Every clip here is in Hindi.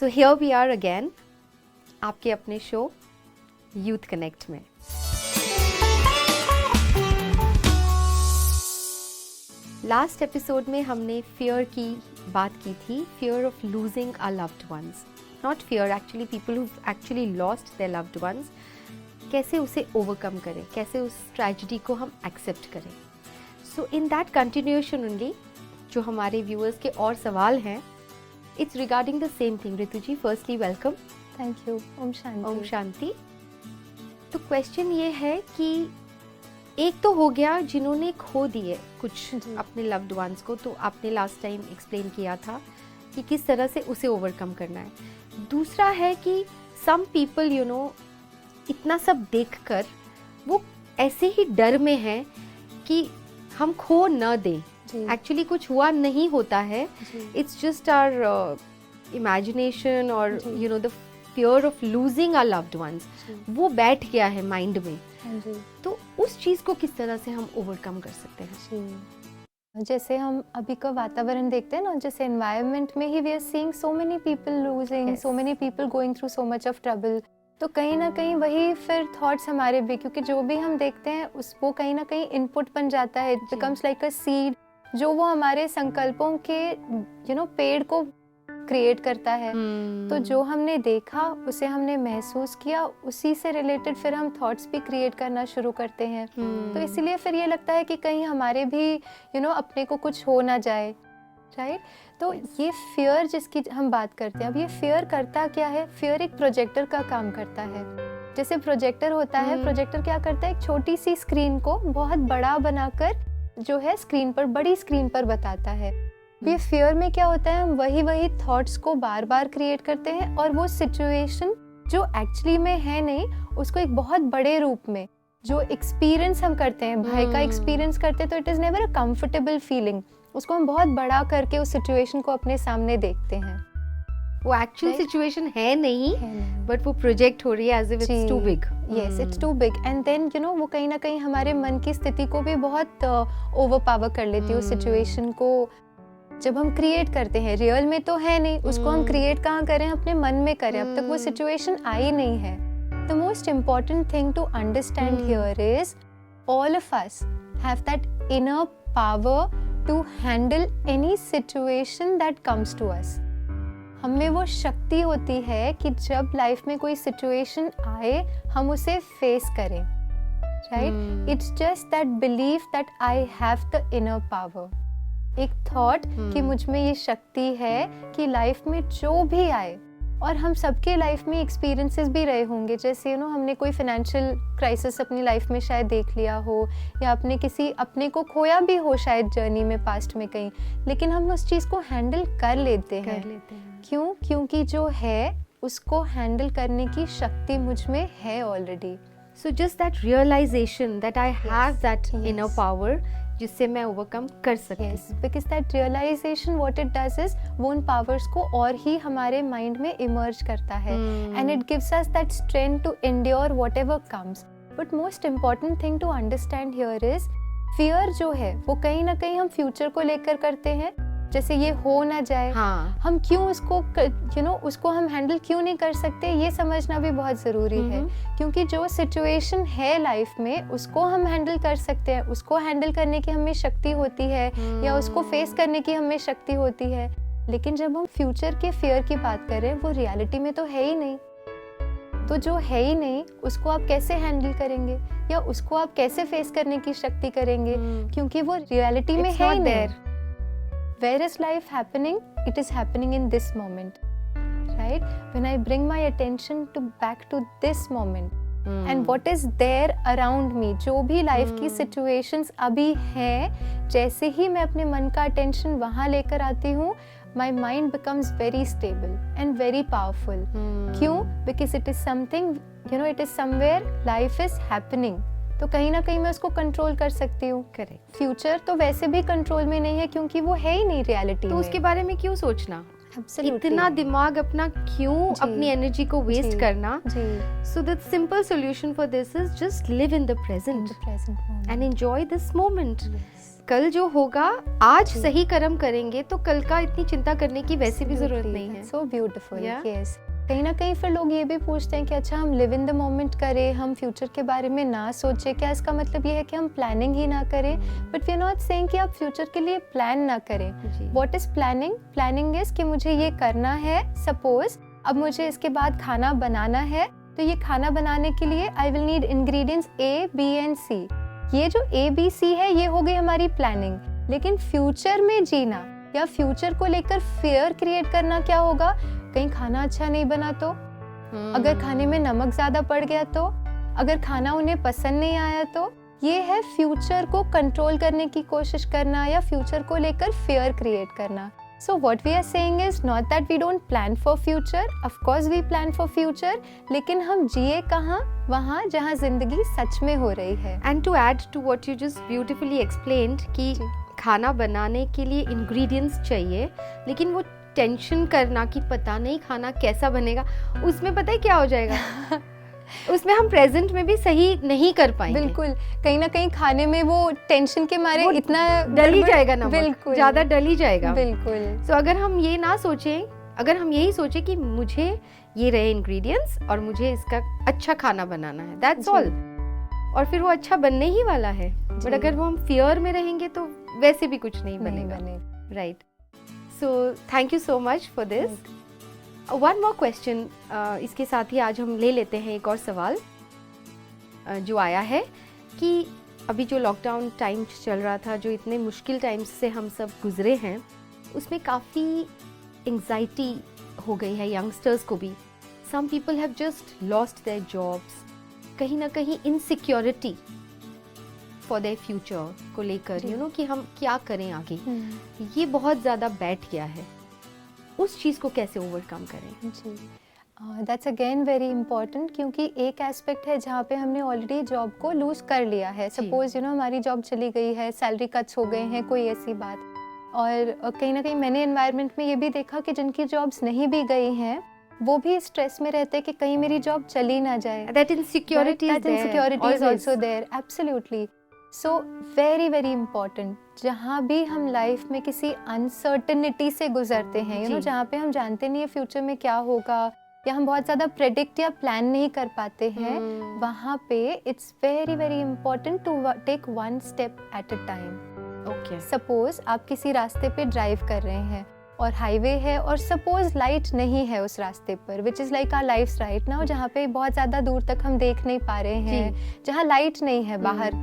So here we are again आपके अपने शो यूथ कनेक्ट में। लास्ट एपिसोड में हमने फियर की बात की थी, fear of losing our loved ones, not fear actually, people who actually lost their loved ones, कैसे उसे ओवरकम करें, कैसे उस ट्रेजेडी को हम एक्सेप्ट करें। So in that continuation only जो हमारे व्यूअर्स के और सवाल हैं, it's regarding the same thing. Ritu ji, firstly welcome. Thank you. ओम शांति। ओम शांति। तो क्वेश्चन ये है कि एक तो हो गया जिन्होंने खो दिए कुछ अपने लव्ड वंस को, तो आपने लास्ट टाइम एक्सप्लेन किया था कि किस तरह से उसे ओवरकम करना है। दूसरा है कि सम पीपल यू नो इतना सब देखकर वो ऐसे ही डर में हैं कि हम खो न दें। एक्चुअली कुछ हुआ नहीं होता है, इट्स जस्ट आवर इमेजिनेशन और you know the fear of losing our loved ones, वो बैठ गया है माइंड में। तो उस चीज को किस तरह से हम ओवरकम कर सकते हैं? जैसे हम अभी का वातावरण देखते हैं ना, जैसे एनवायरनमेंट में ही we are seeing so many people losing, so many people going through so much of trouble. तो कहीं ना कहीं वही फिर थॉट्स हमारे भी, क्योंकि जो भी हम देखते हैं उस वो कहीं ना कहीं इनपुट बन जाता है, it becomes like a seed, जो वो हमारे संकल्पों के यू नो पेड़ को क्रिएट करता है। तो जो हमने देखा, उसे हमने महसूस किया, उसी से रिलेटेड फिर हम थॉट्स भी क्रिएट करना शुरू करते हैं। तो इसीलिए फिर ये लगता है कि कहीं हमारे भी यू नो अपने को कुछ हो ना जाए, राइट? तो ये फियर जिसकी हम बात करते हैं, अब ये फियर करता क्या है? फियर एक प्रोजेक्टर का काम करता है। जैसे प्रोजेक्टर होता है, प्रोजेक्टर क्या करता है? एक छोटी सी स्क्रीन को बहुत बड़ा बनाकर जो है स्क्रीन पर, बड़ी स्क्रीन पर बताता है। ये फियर में क्या होता है? हम वही थॉट्स को बार बार क्रिएट करते हैं और वो सिचुएशन जो एक्चुअली में है नहीं, उसको एक बहुत बड़े रूप में जो एक्सपीरियंस हम करते हैं, भाई का एक्सपीरियंस करते हैं, तो it is never a comfortable feeling. उसको हम बहुत बड़ा करके उस सिचुएशन को अपने सामने देखते हैं। वो एक्चुअल सिचुएशन है नहीं, बट वो प्रोजेक्ट हो रही है as if it's too big. Yes, it's too big, and then you know वो कहीं ना कहीं हमारे मन की स्थिति को भी बहुत ओवरपावर कर लेती है। उस सिचुएशन को जब हम क्रिएट करते हैं, रियल में तो है नहीं, उसको हम क्रिएट कहाँ करें? अपने मन में करें। अब तक वो सिचुएशन आई नहीं है। The most important thing to understand here is all of us have that inner power to handle any situation that comes to us. हमें वो शक्ति होती है कि जब लाइफ में कोई सिचुएशन आए, हम उसे फेस करें, right? It's just that belief that I have the inner power, एक थॉट कि मुझ में ये शक्ति है कि लाइफ में जो भी आए, और हम सबके लाइफ में एक्सपीरियंसेस भी रहे होंगे। जैसे यू नो हमने कोई फाइनेंशियल क्राइसिस अपनी लाइफ में शायद देख लिया हो, या अपने किसी अपने को खोया भी हो शायद जर्नी में, पास्ट में कहीं, लेकिन हम उस चीज़ को हैंडल कर लेते हैं। क्यों? क्योंकि जो है उसको हैंडल करने की शक्ति मुझ में है already. So just that realization that I have that inner power, जिससे मैं ओवरकम कर सकती हूँ। Because that realization what it does is, वो उन पावर्स को और ही हमारे माइंड में इमर्ज करता है, and it gives us that strength to endure whatever comes. But most important thing to understand here is, fear जो है वो कहीं ना कहीं हम फ्यूचर को लेकर करते हैं। जैसे ये हो ना जाए, हम क्यों उसको यू नो उसको हम हैंडल क्यों नहीं कर सकते, ये समझना भी बहुत ज़रूरी है। क्योंकि जो सिचुएशन है लाइफ में, उसको हम हैंडल कर सकते हैं, उसको हैंडल करने की हमें शक्ति होती है, या उसको फेस करने की हमें शक्ति होती है। लेकिन जब हम फ्यूचर के फियर की बात करें, वो रियलिटी में तो है ही नहीं। तो जो है ही नहीं, उसको आप कैसे हैंडल करेंगे, या उसको आप कैसे फेस करने की शक्ति करेंगे? क्योंकि वो रियलिटी में है ही नहीं। Where is life happening? It is happening in this moment, right? When I bring my attention back to this moment, and what is there around me, जो भी लाइफ की situations अभी हैं, जैसे ही मैं अपने मन का attention वहाँ लेकर आती हूँ, my mind becomes very stable and very powerful. क्यों? Because it is something, you know, it is somewhere life is happening. तो कहीं ना कहीं मैं उसको कंट्रोल कर सकती हूँ। करेक्ट। फ्यूचर तो वैसे भी कंट्रोल में नहीं है, क्योंकि वो है ही नहीं रियलिटी तो में। उसके बारे में क्यों सोचना? Absolutely. इतना दिमाग अपना क्यों अपनी एनर्जी को वेस्ट करना? So the simple solution for this is just live in the present and enjoy this moment. कल जो होगा, आज सही कर्म करेंगे तो कल का इतनी चिंता करने की वैसे भी जरूरत नहीं है. So beautiful. Yeah. यस, कहीं ना कहीं फिर लोग ये भी पूछते हैं कि अच्छा हम लिव इन द मोमेंट करें, हम फ्यूचर के बारे में ना सोचें. क्या इसका मतलब ये है कि हम प्लानिंग ही ना करें? But we are not saying कि आप फ्यूचर के लिए प्लान ना करें. जी. What is planning? Planning is कि मुझे ये करना है. सपोज अब मुझे इसके बाद खाना बनाना है, तो ये खाना बनाने के लिए I will need ingredients A, B and C. ये जो A, B, C है ये हो गई हमारी प्लानिंग. लेकिन फ्यूचर में जीना या फ्यूचर को लेकर फियर क्रिएट करना क्या होगा? कहीं खाना अच्छा नहीं बना तो, अगर खाने में नमक ज्यादा पड़ गया तो, अगर खाना उन्हें पसंद नहीं आया तो, ये है फ्यूचर को कंट्रोल करने की कोशिश करना या फ्यूचर को लेकर फियर क्रिएट करना. So what we are saying is not that we don't plan for future. Of course we plan for future. लेकिन हम जिए कहाँ? वहाँ जहाँ जिंदगी सच में हो रही है. And to add to what you just beautifully explained कि खाना बनाने के लिए ingredients चाहिए, लेकिन वो टेंशन करना कि पता नहीं खाना कैसा बनेगा, उसमें पता है क्या हो जाएगा? उसमें हम प्रेजेंट में भी सही नहीं कर पाएंगे. बिल्कुल, कहीं ना कहीं खाने में वो टेंशन के मारे इतना डल ही जाएगा नमक. बिल्कुल, ज्यादा डल ही जाएगा. बिल्कुल. तो अगर हम ये ना सोचें, अगर हम यही सोचें कि मुझे ये रहे इंग्रेडिएंट्स और मुझे इसका अच्छा खाना बनाना है, दैट्स ऑल, और फिर वो अच्छा बनने ही वाला है. बट अगर वो हम फियर में रहेंगे तो वैसे भी कुछ नहीं बनेगा. Right. So thank you so much for this. One more question, इसके साथ ही आज हम ले लेते हैं एक और सवाल जो आया है कि अभी जो लॉकडाउन टाइम चल रहा था, जो इतने मुश्किल टाइम्स से हम सब गुजरे हैं, उसमें काफ़ी एंग्जाइटी हो गई है यंगस्टर्स को भी. Some people have just lost their jobs. कहीं ना कहीं इनसिक्योरिटी फॉर देयर फ्यूचर को लेकर, यू नो, कि हम क्या करें आगे, ये बहुत ज़्यादा बैठ गया है. उस चीज़ को कैसे ओवरकम करें? जी, दैट्स अगेन वेरी इंपॉर्टेंट, क्योंकि एक एस्पेक्ट है जहाँ पे हमने ऑलरेडी जॉब को लूज कर लिया है. सपोज यू नो हमारी जॉब चली गई है, सैलरी कट्स हो गए हैं, कोई ऐसी बात. और कहीं ना कहीं मैंने एनवायरनमेंट में ये भी देखा कि जिनकी जॉब्स नहीं भी गई हैं वो भी स्ट्रेस में रहते हैं कि कहीं मेरी जॉब चली ना जाए. That insecurity is also there. Absolutely. So very very important, जहाँ भी हम लाइफ में किसी अनसर्टेनिटी से गुजरते हैं, यू नो, जहाँ पे हम जानते नहीं है फ्यूचर में क्या होगा, या हम बहुत ज़्यादा प्रेडिक्ट या प्लान नहीं कर पाते हैं, वहाँ पे it's very very important to take one step at a time. Okay. Suppose आप किसी रास्ते पे ड्राइव कर रहे हैं और हाईवे है, और सपोज लाइट नहीं है उस रास्ते पर, which is like our lifes right now, जहाँ पे बहुत ज़्यादा दूर तक हम देख नहीं पा रहे हैं, जहाँ लाइट नहीं है बाहर.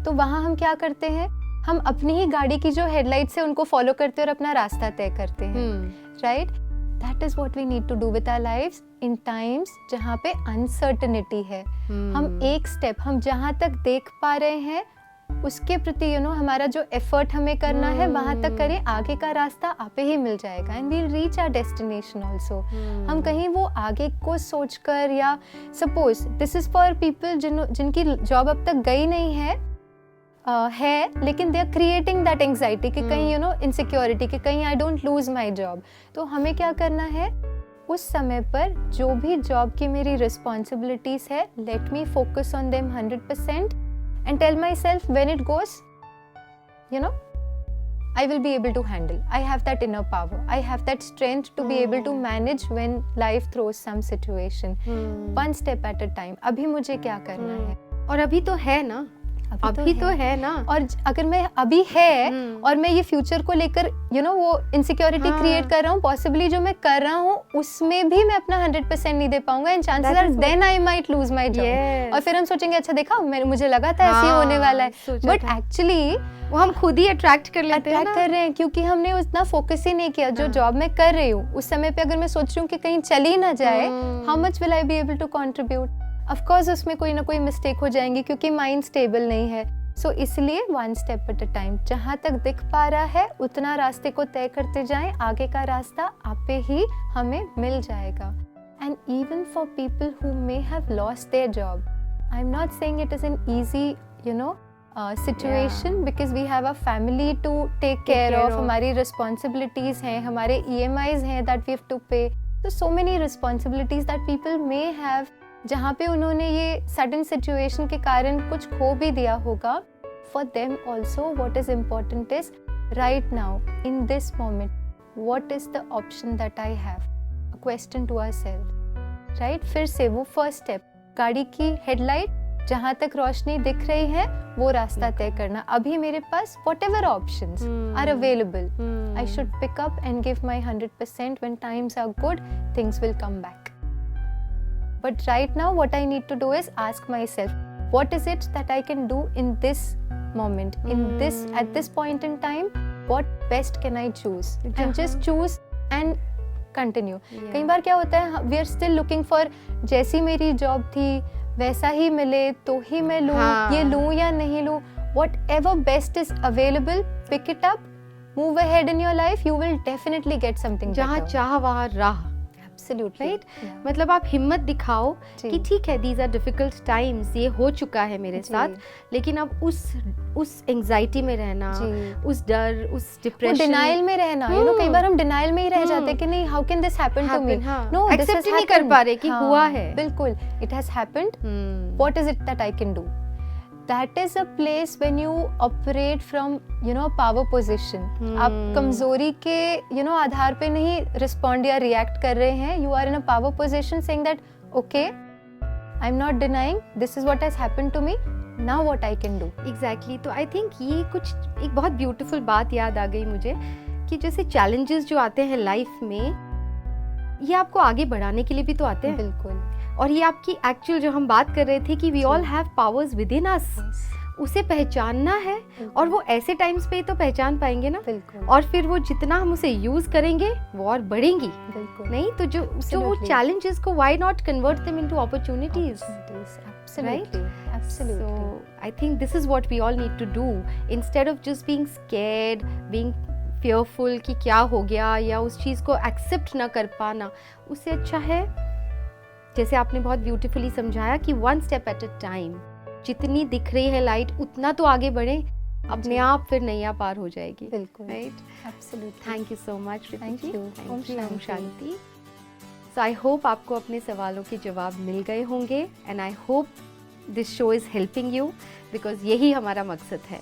तो वहाँ हम क्या करते हैं? हम अपनी ही गाड़ी की जो हेडलाइट्स है उनको फॉलो करते हैं और अपना रास्ता तय करते हैं. Right? That is what we need to do with our lives in times जहाँ पे अनसर्टेनिटी है. हम एक स्टेप, हम जहाँ तक देख पा रहे हैं उसके प्रति, यू नो, हमारा जो एफर्ट हमें करना है वहाँ तक करें. आगे का रास्ता आपे ही मिल जाएगा and we'll reach our destination also. हम कहीं वो आगे को सोचकर, या suppose this is for people जिनकी जॉब अब तक गई नहीं है, लेकिन they are creating that anxiety कि कहीं, यू नो, इनसिक्योरिटी कि कहीं I don't lose my job. तो हमें क्या करना है? उस समय पर जो भी जॉब की मेरी रिस्पॉन्सिबिलिटीज है, let me focus on them 100% and tell my self when it goes, you know, I will be able to handle. I have that inner power. I have that strength to be able to manage when life throws some situation. One step at a time. अभी मुझे क्या करना है? और अभी तो है ना, अभी तो है ना. और अगर मैं अभी है और मैं ये फ्यूचर को लेकर, यू नो, वो इनसिक्योरिटी क्रिएट कर रहा हूँ, पॉसिबली जो मैं कर रहा हूँ उसमें भी मैं अपना 100% नहीं दे पाऊंगा, and chances are then I might lose my job. और फिर हम सोचेंगे अच्छा देखा, मुझे लगा था ऐसे ही होने वाला है, बट एक्चुअली वो हम खुद ही अट्रैक्ट कर लेते हैं, कर रहे हैं, क्योंकि हमने उतना फोकस ही नहीं किया. जो जॉब मैं कर रही हूँ उस समय पे अगर मैं सोच रही हूँ कि कहीं चली ना जाए, how much will I be able to contribute? Of course उसमें कोई ना कोई मिस्टेक हो जाएंगी क्योंकि माइंड स्टेबल नहीं है. सो इसलिए one step at a time, जहाँ तक दिख पा रहा है उतना रास्ते को तय करते जाएं, आगे का रास्ता आपे ही हमें मिल जाएगा. And even for people who may have lost their job, I am not saying it is an easy, you know, situation, because we have a family to take care of. हमारी responsibilities हैं, हमारे EMIs हैं that we have to pay. So many responsibilities that people may have, जहाँ पे उन्होंने ये sudden situation के कारण कुछ खो भी दिया होगा. For them also, what is important is right now, in this moment, what is the option that I have? A question to ourselves, right? फिर से वो first step, गाड़ी की headlight जहाँ तक रोशनी दिख रही है वो रास्ता तय करना. अभी मेरे पास whatever options are available, I should pick up and give my 100%. When times are good, things will come back. But right now what I need to do is ask myself, what is it that I can do in this moment, in this, at this point in time, what best can I choose? And just choose and continue. कई बार क्या होता है, we are still looking for, जैसी मेरी जॉब थी वैसा ही मिले तो ही मैं लूँ, ये लूँ या नहीं लूँ. Whatever best is available, pick it up, move ahead in your life, you will definitely get something जहाँ better. चाह वहाँ राह. Absolutely. Right? मतलब आप हिम्मत दिखाओ कि ठीक है, these are difficult times, ये हो चुका है मेरे साथ, लेकिन अब उस एंजाइटी में रहना, उस डर, उस डिप्रेशन, वो डिनाइल में रहना, you know, कई बार हम डिनाइल में ही रह जाते हैं कि नहीं, how can this happen to me? No, this has नहीं कर पा रहे कि हुआ है. बिल्कुल, it has happened. What is it that I can do? That is a place when you operate from, you know, power position. आप कमजोरी के, you know, आधार पे नहीं respond या react कर रहे हैं. You are in a power position saying that, okay, I'm not denying, this is what has happened to me. Now what I can do? Exactly. तो I think ये कुछ एक बहुत beautiful बात याद आ गई मुझे कि जैसे challenges जो आते हैं life में, ये आपको आगे बढ़ाने के लिए भी तो आते हैं. बिल्कुल. और ये आपकी एक्चुअल जो हम बात कर रहे थे कि we all have powers within us, उसे पहचानना है. और वो ऐसे टाइम्स पे ही तो पहचान पाएंगे ना. बिल्कुल. और फिर वो जितना हम उसे यूज करेंगे वो और बढ़ेंगी. बिल्कुल. नहीं तो जो वो चैलेंजेस को why not convert them into opportunities. Absolutely. Absolutely. So I think this is what we all need to do instead of just being scared, being fearful कि क्या हो गया या उस चीज को एक्सेप्ट ना कर पाना. उससे अच्छा है, जैसे आपने बहुत ब्यूटीफुली समझाया कि one step at a time, जितनी दिख रही है लाइट उतना तो आगे बढ़े, अपने आप फिर नैया पार हो जाएगी. बिल्कुल. Right. Absolutely. Thank you so much. Thank you. ओम शांति. सो आई होप आपको अपने सवालों के जवाब मिल गए होंगे and I hope this show is helping you, because यही हमारा मकसद है.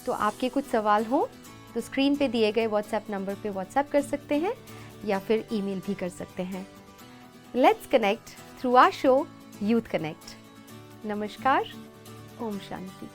तो आपके कुछ सवाल हो तो स्क्रीन पे दिए गए व्हाट्सएप नंबर पे व्हाट्सएप कर सकते हैं या फिर ईमेल भी कर सकते हैं. Let's connect through our show youth connect. नमस्कार. ओम शांति.